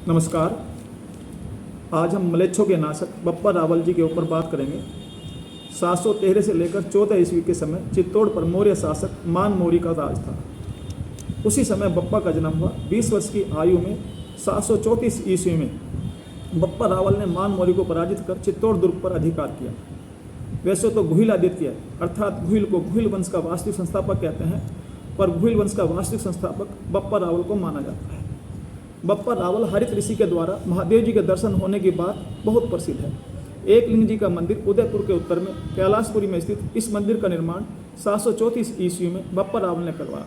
नमस्कार। आज हम मलेच्छों के नाशक बप्पा रावल जी के ऊपर बात करेंगे। 713 से लेकर 14 ईस्वी के समय चित्तौड़ पर मौर्य शासक मान मौर्य का राज था। उसी समय बप्पा का जन्म हुआ। 20 वर्ष की आयु में 734 ईस्वी में बप्पा रावल ने मान मौर्य को पराजित कर चित्तौड़ दुर्ग पर अधिकार किया। वैसे तो गुहिल आदित्य अर्थात गुहिल को गुहिल वंश का वास्तविक संस्थापक कहते हैं, पर गुहिल वंश का वास्तविक संस्थापक बप्पा रावल को माना जाता है। बप्पा रावल हरित ऋषि के द्वारा महादेव जी के दर्शन होने की बात बहुत प्रसिद्ध है। एक लिंग जी का मंदिर उदयपुर के उत्तर में कैलाशपुरी में स्थित इस मंदिर का निर्माण 734 ईस्वी में बप्पा रावल ने करवाया।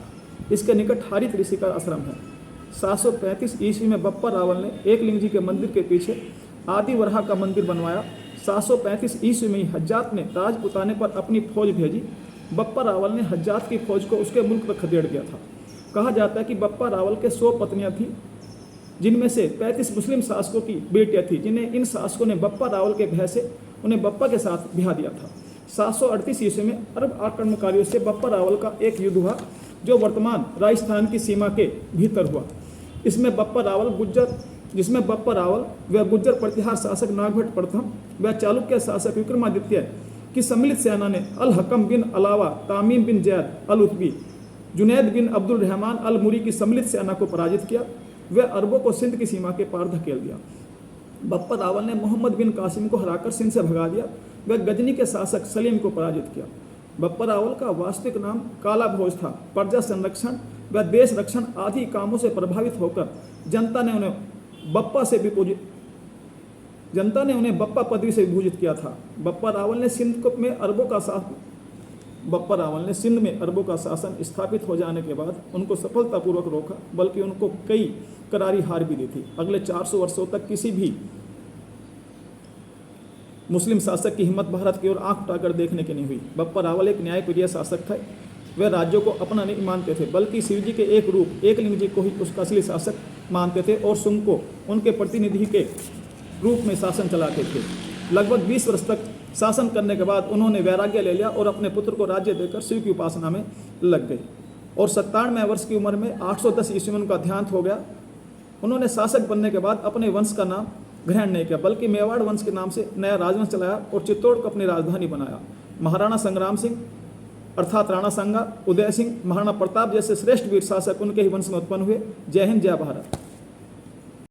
इसके निकट हरित ऋषि का आश्रम है। 735 ईस्वी में बप्पा रावल ने एक लिंग जी के मंदिर के पीछे आदि वराह का मंदिर बनवाया। 735 ईस्वी में हज्जात ने राजपुताने पर अपनी फौज भेजी। बप्पा रावल ने हज्जात की फौज को उसके मुल्क पर खदेड़ दिया था। कहा जाता है कि बप्पा रावल के 100 पत्नियां थीं, जिनमें से 35 मुस्लिम शासकों की बेटियां थीं, जिन्हें इन शासकों ने बप्पा रावल के भय से उन्हें बप्पा के साथ ब्याह दिया था। 738 ईस्वी में अरब आक्रमणकारियों से बप्पा रावल का एक युद्ध हुआ, जो वर्तमान राजस्थान की सीमा के भीतर हुआ। जिसमें बप्पा रावल व गुज्जर प्रतिहार शासक नागभट्ट प्रथम व चालुक्य शासक विक्रमादित्य की सम्मिलित सेना ने अल हकम बिन अलावा, तामीम बिन जैद अल उत्बी, जुनैद बिन अब्दुल रहमान अल मुरी की सम्मिलित सेना को पराजित किया। वह अरबों को सिंध की सीमा के पार धकेल दिया। बप्पा रावल ने मोहम्मद बिन कासिम को हराकर सिंध से भगा दिया। वह गजनी के शासक सलीम को पराजित किया। बप्पा रावल का वास्तविक नाम काला भोज था। प्रजा संरक्षण व देश रक्षण आदि कामों से प्रभावित होकर जनता ने उन्हें बप्पा पदवी से विभूषित किया था। बप्पा रावल ने सिंध में अरबों का शासन स्थापित हो जाने के बाद उनको सफलतापूर्वक रोका, बल्कि उनको कई करारी हार भी दी थी। अगले 400 वर्षों तक किसी भी मुस्लिम शासक की हिम्मत भारत की ओर आंख उठाकर देखने की नहीं हुई। बप्पा रावल एक न्यायप्रिय शासक थे। वे राज्यों को अपना नहीं मानते थे, बल्कि शिव जी के एक रूप एक लिंग जी को ही उसका असली शासक मानते थे और शुंग को उनके प्रतिनिधि के रूप में शासन चलाते थे। लगभग 20 वर्ष तक शासन करने के बाद उन्होंने वैराग्य ले लिया और अपने पुत्र को राज्य देकर शिव की उपासना में लग गए। और 97 वर्ष की उम्र में 810 ईस्वी में उनका देहांत हो गया। उन्होंने शासक बनने के बाद अपने वंश का नाम ग्रहण नहीं किया, बल्कि मेवाड़ वंश के नाम से नया राजवंश चलाया और चित्तौड़ को अपनी राजधानी बनाया। महाराणा संग्राम सिंह अर्थात राणा संगा, उदय सिंह, महाराणा प्रताप जैसे श्रेष्ठ वीर शासक उनके ही वंश में उत्पन्न हुए। जय हिंद, जय भारत।